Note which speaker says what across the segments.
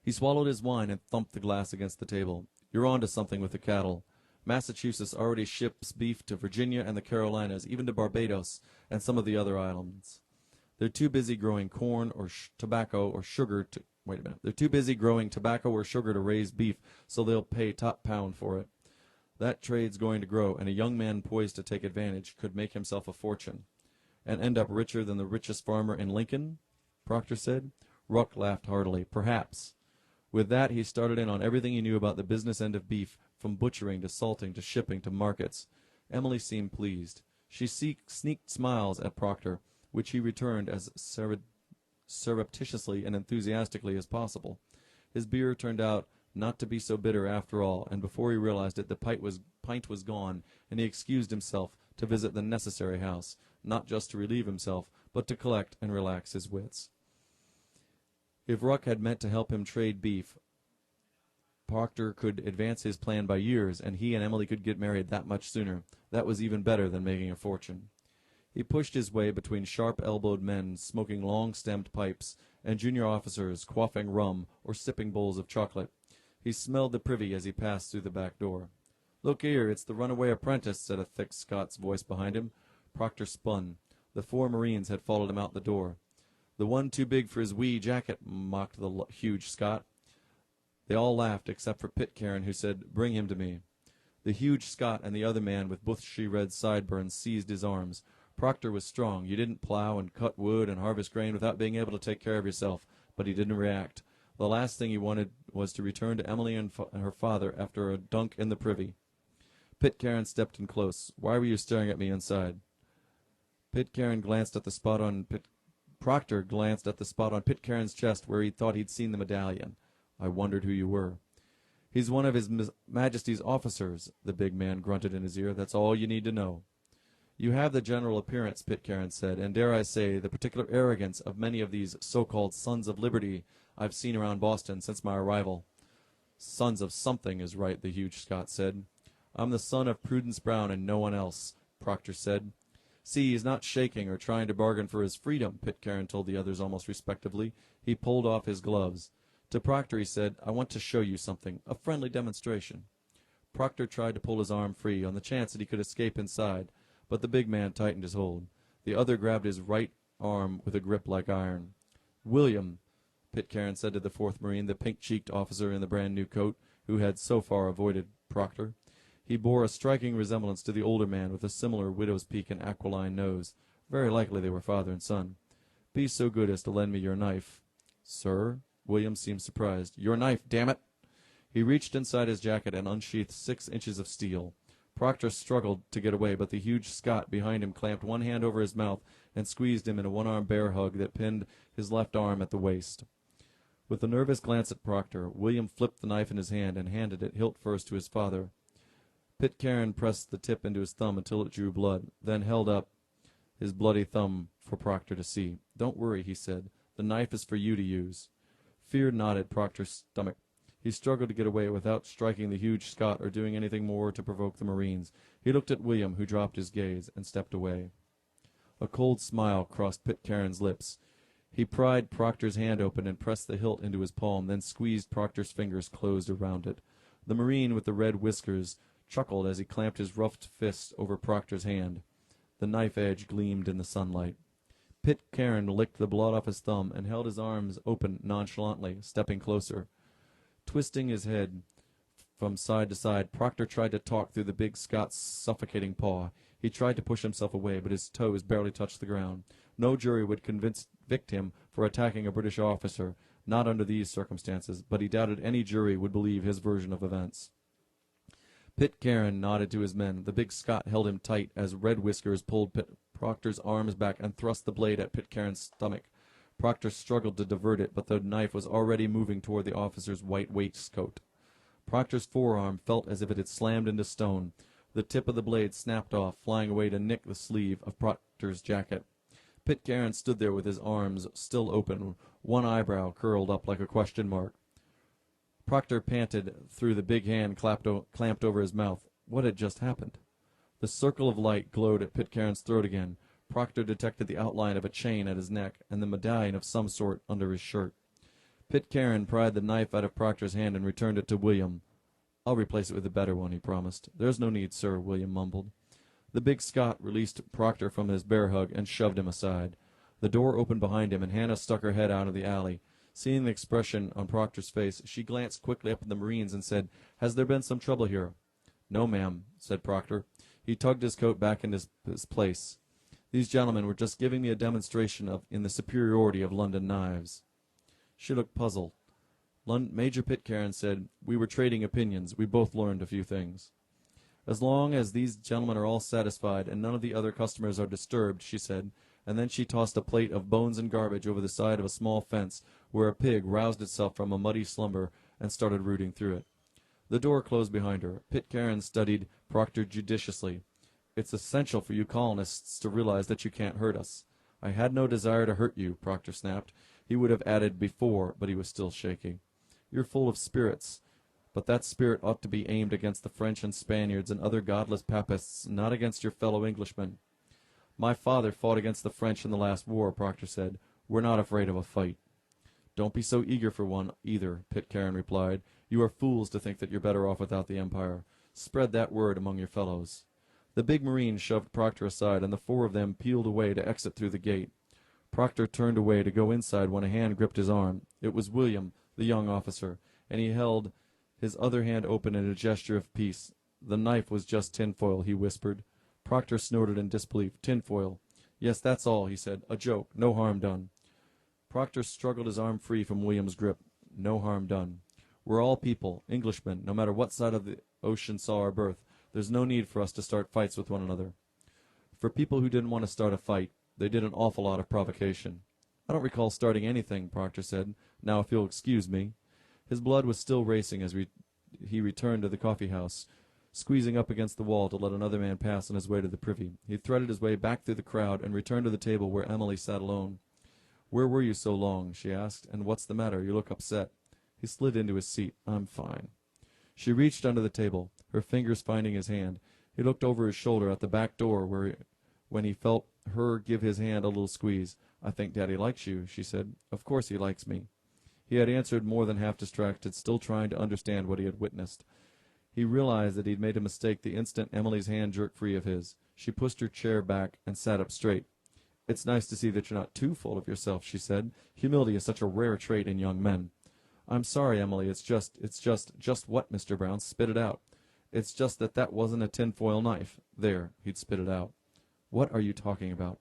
Speaker 1: He swallowed his wine and thumped the glass against the table. "You're on to something with the cattle. Massachusetts already ships beef to Virginia and the Carolinas, even to Barbados and some of the other islands. They're too busy growing corn or tobacco or sugar to... Wait a minute. They're too busy growing tobacco or sugar to raise beef, so they'll pay top pound for it. That trade's going to grow, and a young man poised to take advantage could make himself a fortune." "And end up richer than the richest farmer in Lincoln?" Proctor said. Ruck laughed heartily. "Perhaps." With that, he started in on everything he knew about the business end of beef, from butchering to salting to shipping to markets. Emily seemed pleased. She sneaked smiles at Proctor, which he returned as surreptitiously and enthusiastically as possible. His beer turned out not to be so bitter after all, and before he realized it, the pint was gone, and he excused himself to visit the necessary house, not just to relieve himself, but to collect and relax his wits. If Ruck had meant to help him trade beef, Proctor could advance his plan by years, and he and Emily could get married that much sooner. That was even better than making a fortune. He pushed his way between sharp-elbowed men smoking long-stemmed pipes and junior officers quaffing rum or sipping bowls of chocolate. He smelled the privy as he passed through the back door. "Look here, it's the runaway apprentice," said a thick Scots voice behind him. Proctor spun. The 4 Marines had followed him out the door. "The one too big for his wee jacket," mocked the huge Scot. They all laughed except for Pitcairn, who said, "Bring him to me." The huge Scot and the other man with bushy-red sideburns seized his arms. Proctor was strong. You didn't plow and cut wood and harvest grain without being able to take care of yourself, but he didn't react. The last thing he wanted was to return to Emily and her father after a dunk in the privy. Pitcairn stepped in close. "Why were you staring at me inside?" Proctor glanced at the spot on Pitcairn's chest where he thought he'd seen the medallion. "I wondered who you were." "He's one of His Majesty's officers," the big man grunted in his ear. "That's all you need to know." "You have the general appearance," Pitcairn said, "and dare I say, the particular arrogance of many of these so-called Sons of Liberty I've seen around Boston since my arrival." "Sons of something is right," the huge Scot said. "I'm the son of Prudence Brown and no one else," Proctor said. "See, he's not shaking or trying to bargain for his freedom," Pitcairn told the others almost respectively. He pulled off his gloves. To Proctor he said, "I want to show you something, a friendly demonstration." Proctor tried to pull his arm free on the chance that he could escape inside, but the big man tightened his hold. The other grabbed his right arm with a grip like iron. "William," Pitcairn said to the 4th Marine, the pink-cheeked officer in the brand-new coat, who had so far avoided Proctor. He bore a striking resemblance to the older man with a similar widow's peak and aquiline nose. Very likely they were father and son. "Be so good as to lend me your knife." "Sir?" William seemed surprised. "Your knife, damn it!" He reached inside his jacket and unsheathed 6 inches of steel. Proctor struggled to get away, but the huge Scot behind him clamped one hand over his mouth and squeezed him in a one-arm bear hug that pinned his left arm at the waist. With a nervous glance at Proctor, William flipped the knife in his hand and handed it hilt first to his father. Pitcairn pressed the tip into his thumb until it drew blood, then held up his bloody thumb for Proctor to see. "Don't worry," he said. "The knife is for you to use." Fear knotted Proctor's stomach. He struggled to get away without striking the huge Scot or doing anything more to provoke the Marines. He looked at William, who dropped his gaze and stepped away. A cold smile crossed Pitcairn's lips. He pried Proctor's hand open and pressed the hilt into his palm, then squeezed Proctor's fingers closed around it. The Marine with the red whiskers chuckled as he clamped his roughed fist over Proctor's hand. The knife edge gleamed in the sunlight. Pitcairn licked the blood off his thumb and held his arms open nonchalantly, stepping closer. Twisting his head from side to side, Proctor tried to talk through the big Scot's suffocating paw. He tried to push himself away, but his toes barely touched the ground. No jury would convict him for attacking a British officer, not under these circumstances, but he doubted any jury would believe his version of events. Pitcairn nodded to his men. The big Scot held him tight as Red Whiskers pulled Proctor's arms back and thrust the blade at Pitcairn's stomach. Proctor struggled to divert it, but the knife was already moving toward the officer's white waistcoat. Proctor's forearm felt as if it had slammed into stone. The tip of the blade snapped off, flying away to nick the sleeve of Proctor's jacket. Pitcairn stood there with his arms still open, one eyebrow curled up like a question mark. Proctor panted through the big hand clamped over his mouth. What had just happened? The circle of light glowed at Pitcairn's throat again. Proctor detected the outline of a chain at his neck and the medallion of some sort under his shirt. Pitcairn pried the knife out of Proctor's hand and returned it to William. "I'll replace it with a better one," he promised. "There's no need, sir," William mumbled. The big Scot released Proctor from his bear hug and shoved him aside. The door opened behind him, and Hannah stuck her head out of the alley. Seeing the expression on Proctor's face, she glanced quickly up at the Marines and said, "Has there been some trouble here?" "No, ma'am," said Proctor. He tugged his coat back in his place. "These gentlemen were just giving me a demonstration in the superiority of London knives." She looked puzzled. Major Pitcairn said, "We were trading opinions. We both learned a few things." "As long as these gentlemen are all satisfied and none of the other customers are disturbed," she said, and then she tossed a plate of bones and garbage over the side of a small fence where a pig roused itself from a muddy slumber and started rooting through it. The door closed behind her. Pitcairn studied Proctor judiciously. "It's essential for you colonists to realize that you can't hurt us." "I had no desire to hurt you," Proctor snapped. He would have added before, but he was still shaky. "You're full of spirits, but that spirit ought to be aimed against the French and Spaniards and other godless papists, not against your fellow Englishmen." "My father fought against the French in the last war," Proctor said. "We're not afraid of a fight." "Don't be so eager for one, either," Pitcairn replied. "You are fools to think that you're better off without the Empire. Spread that word among your fellows." The big Marine shoved Proctor aside, and the four of them peeled away to exit through the gate. Proctor turned away to go inside when a hand gripped his arm. It was William, the young officer, and he held his other hand open in a gesture of peace. "The knife was just tinfoil," he whispered. Proctor snorted in disbelief. "Tinfoil? Yes, that's all," he said. "A joke. No harm done." Proctor struggled his arm free from William's grip. "No harm done. We're all people, Englishmen, no matter what side of the ocean saw our birth. There's no need for us to start fights with one another." For people who didn't want to start a fight, they did an awful lot of provocation. "I don't recall starting anything," Proctor said. "Now, if you'll excuse me." His blood was still racing as he returned to the coffee house, squeezing up against the wall to let another man pass on his way to the privy. He threaded his way back through the crowd and returned to the table where Emily sat alone. "Where were you so long?" she asked. "And what's the matter? You look upset." He slid into his seat. "I'm fine." She reached under the table, her fingers finding his hand. He looked over his shoulder at the back door when he felt her give his hand a little squeeze. "I think Daddy likes you," she said. "Of course he likes me." He had answered more than half distracted, still trying to understand what he had witnessed. He realized that he had made a mistake the instant Emily's hand jerked free of his. She pushed her chair back and sat up straight. "It's nice to see that you're not too full of yourself," she said. "Humility is such a rare trait in young men." "I'm sorry, Emily. It's just what, Mr. Brown? Spit it out." "It's just that wasn't a tinfoil knife." There, he'd spit it out. "What are you talking about?"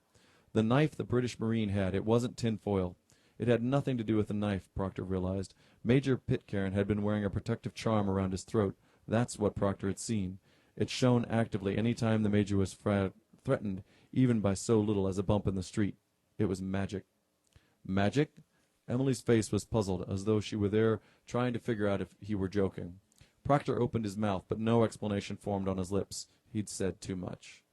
Speaker 1: "The knife the British Marine had. It wasn't tinfoil." It had nothing to do with the knife, Proctor realized. Major Pitcairn had been wearing a protective charm around his throat. That's what Proctor had seen. It shone actively any time the Major was threatened, even by so little as a bump in the street. It was magic. Magic? Emily's face was puzzled, as though she were there trying to figure out if he were joking. Proctor opened his mouth, but no explanation formed on his lips. He'd said too much.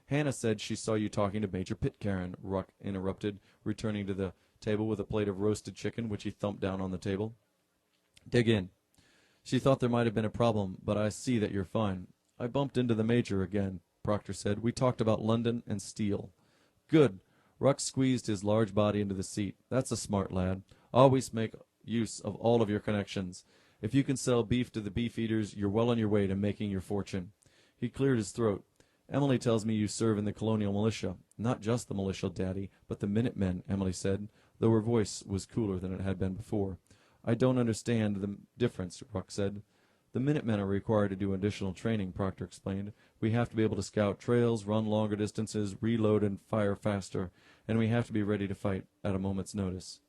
Speaker 1: "Hannah said she saw you talking to Major Pitcairn," Ruck interrupted, returning to the table with a plate of roasted chicken, which he thumped down on the table. "Dig in." "She thought there might have been a problem, but I see that you're fine." "I bumped into the Major again," Proctor said. "We talked about London and steel." "Good." Ruck squeezed his large body into the seat. "That's a smart lad. Always make use of all of your connections. If you can sell beef to the beef-eaters, you're well on your way to making your fortune." He cleared his throat. "Emily tells me you serve in the colonial militia." "Not just the militia, Daddy, but the Minutemen," Emily said, though her voice was cooler than it had been before. "I don't understand the difference," Ruck said. "The Minutemen are required to do additional training," Proctor explained. "We have to be able to scout trails, run longer distances, reload and fire faster, and we have to be ready to fight at a moment's notice."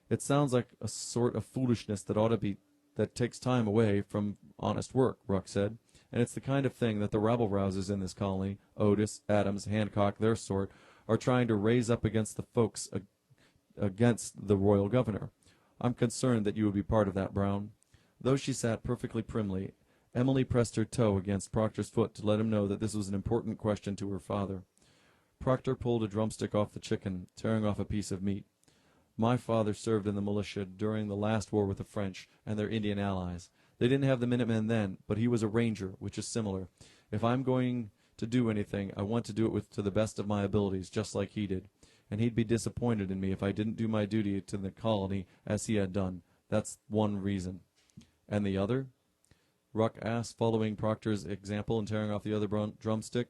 Speaker 1: "It sounds like a sort of foolishness that takes time away from honest work," Ruck said. "And it's the kind of thing that the rabble-rousers in this colony, Otis, Adams, Hancock, their sort, are trying to raise up against the folks against the royal governor. I'm concerned that you would be part of that, Brown." Though she sat perfectly primly, Emily pressed her toe against Proctor's foot to let him know that this was an important question to her father. Proctor pulled a drumstick off the chicken, tearing off a piece of meat. "My father served in the militia during the last war with the French and their Indian allies. They didn't have the Minutemen then, but he was a ranger, which is similar. If I'm going to do anything, I want to do it to the best of my abilities, just like he did. and he'd be disappointed in me if I didn't do my duty to the colony as he had done. That's one reason. And the other? Ruck asked, following Proctor's example and tearing off the other drumstick.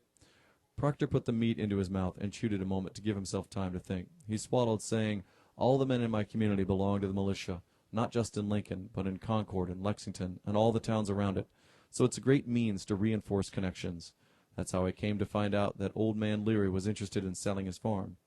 Speaker 1: Proctor put the meat into his mouth and chewed it a moment to give himself time to think. He swallowed, saying, "All the men in my community belong to the militia, not just in Lincoln, but in Concord and Lexington and all the towns around it. So it's a great means to reinforce connections. That's how I came to find out that old man Leary was interested in selling his farm.